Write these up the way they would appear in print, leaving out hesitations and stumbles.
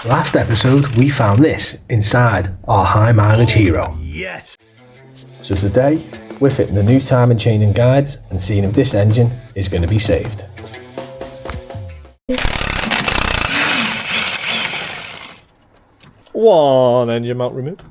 Last episode we found this inside our high mileage hero. Yes! So today we're fitting the new timing chain and guides and seeing if this engine is going to be saved. One engine mount removed.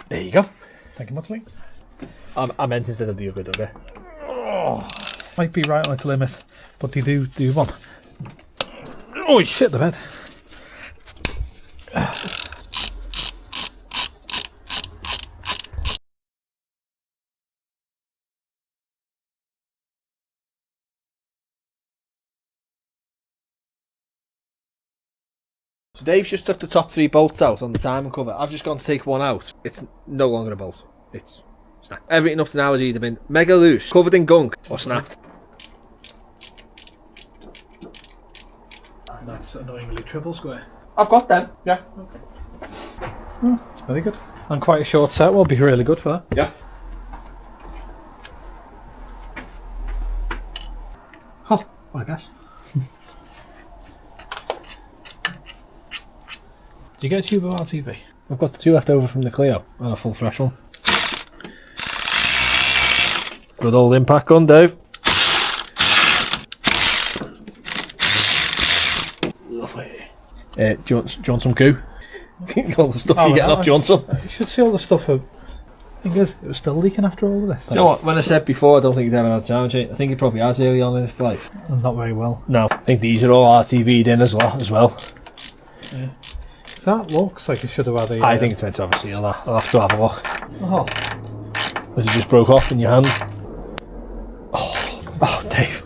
There you go. Thank you much, mate. I meant instead of the other dogger. Might be right on its limit, but they do one. Oh shit, the bed. So Dave's just took the top 3 bolts out on the timing cover. I've just gone to take one out. It's no longer a bolt. It's snapped. Everything up to now has either been mega loose, covered in gunk, or snapped. And that's annoyingly triple square. I've got them. Yeah. Oh, very good. And quite a short set will be really good for that. Yeah. Oh, I guess. Did you get a tube of RTV? I've got 2 left over from the Clio and a full fresh one. Good old impact gun, Dave. Lovely. Do you want some goo? All the stuff you're getting off, do you want some? You should see all the stuff. Thing is, it was still leaking after all of this. You know what, when I said before I don't think he'd ever had time change, I think he probably has early on in his life. Not very well. No, I think these are all RTV'd in as well. Yeah. That looks like it should have had a... I think it's meant to have a seal. I'll have to have a look. Oh. As it just broke off in your hand. Oh, Dave.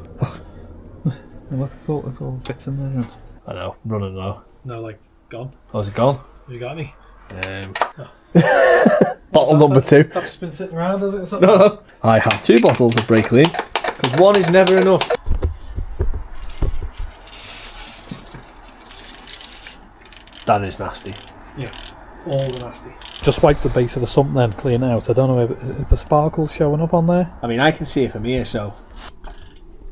Look, it's all bits in there. I know, running now. No, like, gone. Oh, is it gone? Have you got any? Bottle number 2. That's just been sitting around, has it? Or something? No. I have 2 bottles of brake clean, because 1 is never enough. That is nasty. Yeah, all the nasty. Just wipe the base of the sump then, clean it out. I don't know, is the sparkle showing up on there? I mean, I can see it from here, so...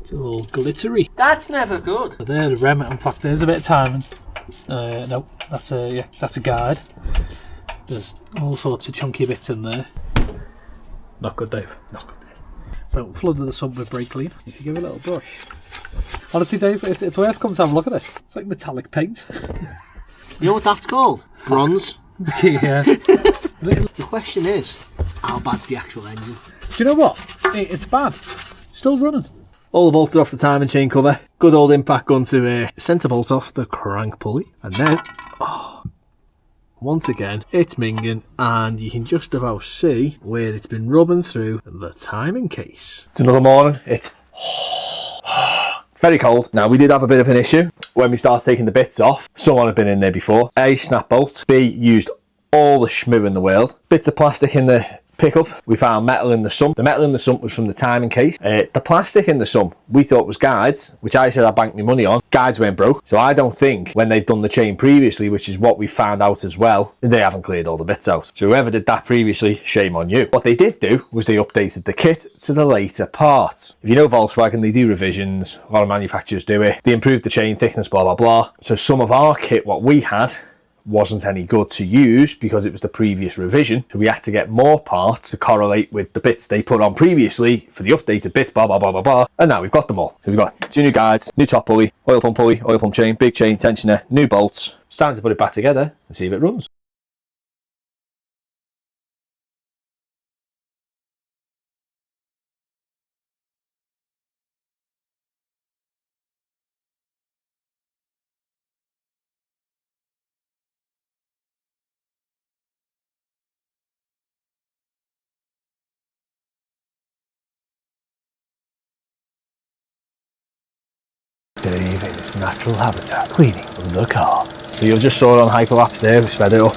It's all glittery. That's never good. So there, the rem, in fact, there's a bit of timing. No, that's a guide. There's all sorts of chunky bits in there. Not good, Dave. Not good, Dave. So, flooded the sump with brake clean. If you give it a little brush. Honestly, Dave, it's worth coming to have a look at this. It's like metallic paint. You know what that's called? Bronze. Yeah. The question is, how bad's the actual engine? Do you know what? It's bad. Still running. All the bolts are off the timing chain cover. Good old impact gun to centre bolt off the crank pulley. And then, once again, it's minging, and you can just about see where it's been rubbing through the timing case. It's another morning. It's very cold. Now, we did have a bit of an issue when we started taking the bits off. Someone had been in there before. A, snap bolts. B, used all the schmoo in the world. Bits of plastic in the pickup. We found metal in the sump. The metal in the sump was from the timing case. The plastic in the sump we thought was guides, which I said I banked my money on. Guides weren't broke. So I don't think when they've done the chain previously, which is what we found out as well, they haven't cleared all the bits out. So whoever did that previously, shame on you. What they did do was they updated the kit to the later parts. If you know Volkswagen, they do revisions. A lot of manufacturers do it. They improved the chain thickness, blah, blah, blah. So some of our kit, what we had, wasn't any good to use because it was the previous revision, so we had to get more parts to correlate with the bits they put on previously for the updated bits, blah blah blah blah blah, and now we've got them all. So we've got 2 new guides, new top pulley, oil pump chain, big chain, tensioner, new bolts. It's time to put it back together and see if it runs. Dave in its natural habitat, cleaning the car. So you just saw it on Hyperlapse there, we sped it up,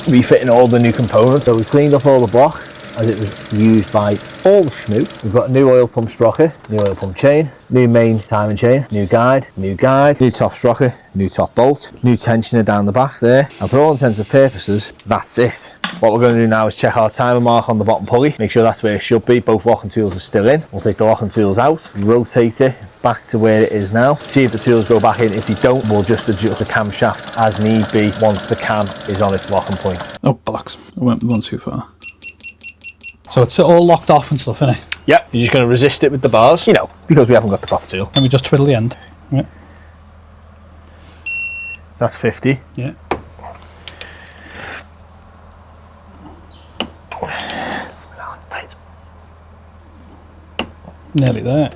refitting all the new components. So we cleaned up all the block, as it was used by all the Shmoo. We've got a new oil pump sprocket, new oil pump chain, new main timing chain, new guide, new top sprocket, new top bolt, new tensioner down the back there, and for all intents and purposes, that's it. What we're going to do now is check our timer mark on the bottom pulley, make sure that's where it should be. Both locking tools are still in. We'll take the locking tools out, rotate it back to where it is now, see if the tools go back in. If they don't, we'll just adjust the camshaft as need be once the cam is on its locking point. Oh, bollocks. I went one too far. So it's all locked off and stuff, innit? Yep, you're just going to resist it with the bars, you know, because we haven't got the proper tool. Let me just twiddle the end. Yeah. That's 50. Yeah. Oh, it's tight. Nearly there.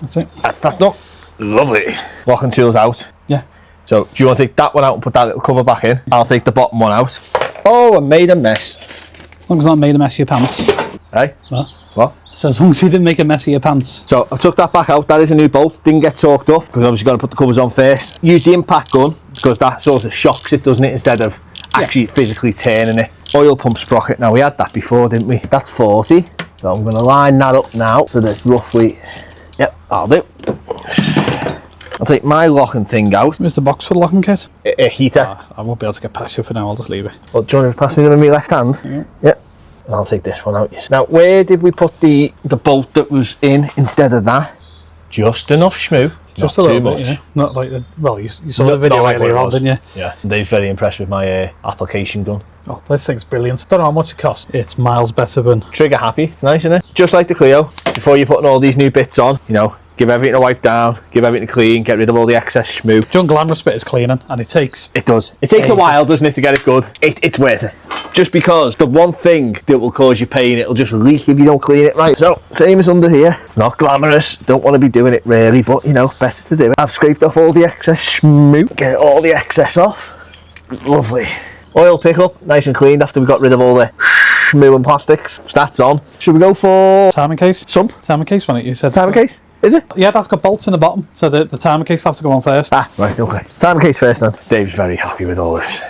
That's it. That's that done. Lovely. Locking tools out. Yeah. So, do you want to take that one out and put that little cover back in? I'll take the bottom one out. Oh, I made a mess. As long as I not made a mess of your pants. Hey? What? So as long as you didn't make a mess of your pants. So I've took that back out. That is a new bolt. Didn't get torqued up because obviously got to put the covers on first. Use the impact gun because that sort of shocks it, doesn't it, instead of actually physically turning it. Oil pump sprocket. Now we had that before, didn't we? That's 40. So I'm going to line that up now so that's roughly. Yep, I'll do. I'll take my locking thing out. Where's the box for the locking kit? A heater. I won't be able to get past you for now. I'll just leave it. Well, do you want to pass me on my left hand? Yeah. Yep. I'll take this one out. Now, where did we put the bolt that was in instead of that? Just enough Shmoo. Just a little bit, yeah. Not like the, well, you saw the video earlier on, didn't you? Yeah. Dave's very impressed with my application gun. Oh, this thing's brilliant. Don't know how much it costs. It's miles better than... Trigger happy. It's nice, isn't it? Just like the Clio. Before you're putting all these new bits on, you know, give everything a wipe down, give everything a clean, get rid of all the excess Shmoo. John Glamorous bit is cleaning, and it takes... It does. It takes a while, doesn't it, to get it good? It's worth it. Just because the one thing that will cause you pain, it'll just leak if you don't clean it right. So, same as under here. It's not glamorous. Don't want to be doing it really, but, you know, better to do it. I've scraped off all the excess Shmoo. Get all the excess off. Lovely. Oil pickup, nice and cleaned after we got rid of all the Shmoo and plastics. So that's on. Should we go for... Timing case? Sump? Timing case, wasn't it? You said... Timing case? Is it? Yeah, that's got bolts in the bottom, so the timing case has to go on first. Ah, right, okay. Timing case first then. Dave's very happy with all this.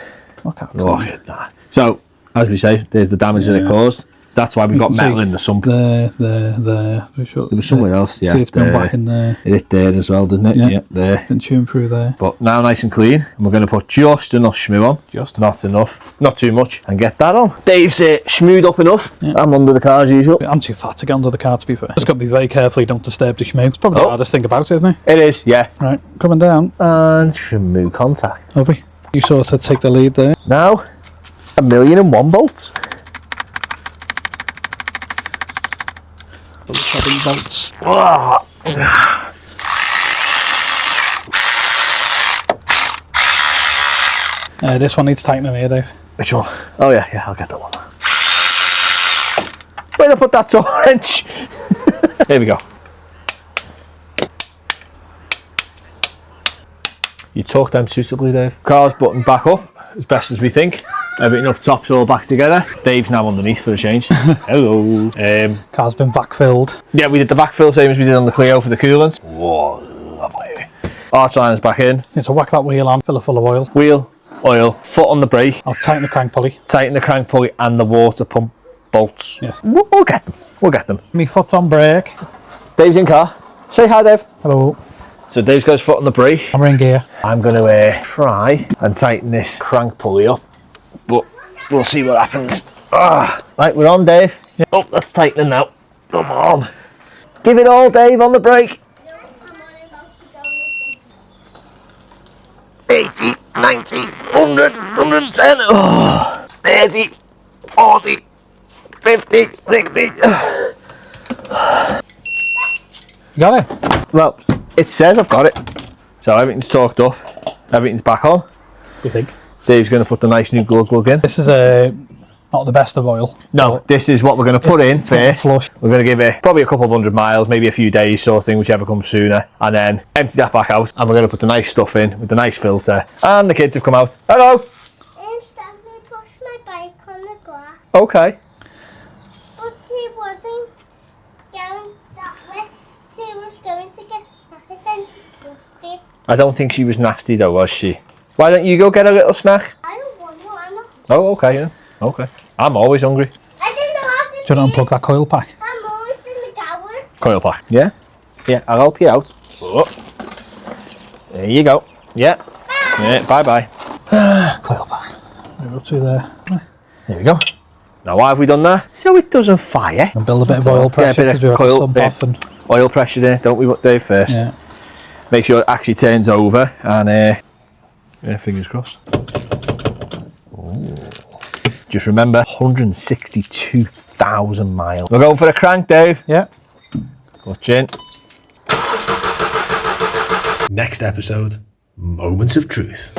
Look at that. So, as we say, there's the damage that it caused. So that's why we've got metal in the sump. There. There was somewhere else, yeah. See, it's been back in there. It hit there as well, didn't it? Yeah, there. Been tuned through there. But now nice and clean. And we're going to put just enough Shmoo on. Just. Not enough. Not too much. And get that on. Dave's Shmooed up enough. Yeah. I'm under the car as usual. I'm too fat to get under the car, to be fair. Just got to be very careful you don't disturb the Shmoo. It's probably the hardest thing about it, isn't it? It is, yeah. Right, coming down. And Shmoo contact. Obi, you sort of take the lead there. Now, 1,000,001 bolts. The chopping bolts. This one needs tightening here, Dave. Which one? Oh yeah, I'll get that one. Where'd I put that wrench? Here we go. You torque them suitably, Dave. Car's button back up as best as we think. Everything up top's all back together. Dave's now underneath for a change. Hello. Car's been vac filled. Yeah, we did the backfill same as we did on the Clio for the coolant. Whoa, lovely. Arch liner's back in. Need to whack that wheel on, fill it full of oil. Wheel, oil, foot on the brake. I'll tighten the crank pulley. Tighten the crank pulley and the water pump bolts. Yes. We'll get them. We'll get them. Me foot's on brake. Dave's in car. Say hi, Dave. Hello. So Dave's got his foot on the brake. I'm in gear. I'm going to try and tighten this crank pulley up, but we'll see what happens. Right, we're on, Dave. Yeah. Oh, that's tightening now. Come on. Give it all, Dave, on the brake. 80, 90, 100, 110, 30, 40, 50, 60. You got it? Well, it says I've got it. So everything's torqued up, everything's back on. You think? Dave's going to put the nice new glug in. This is not the best of oil. No, this is what we're going to put in first. Flush. We're going to give it probably a couple of 100 miles, maybe a few days sort of thing, whichever comes sooner. And then empty that back out. And we're going to put the nice stuff in with the nice filter. And the kids have come out. Hello. Instantly pushed my bike on the grass. Okay. But he wasn't going that way. He was going to get snack and dusty. I don't think she was nasty though, was she? Why don't you go get a little snack? I don't want to, Anna. Oh, okay, yeah. Okay. I'm always hungry. I didn't know how to Do you want to unplug that coil pack? I'm always in the garage. Coil pack. Yeah? Yeah, I'll help you out. Oh. There you go. Yeah. Yeah, bye-bye. Coil pack. We're up to there. There we go. Now why have we done that? So it doesn't fire. And build a bit of oil pressure because we have to sump off and... Oil pressure there, don't we, Dave, first? Yeah. Make sure it actually turns over and yeah, fingers crossed. Ooh. Just remember, 162,000 miles. We're going for a crank, Dave. Yeah. Clutch in. Next episode, Moments of Truth.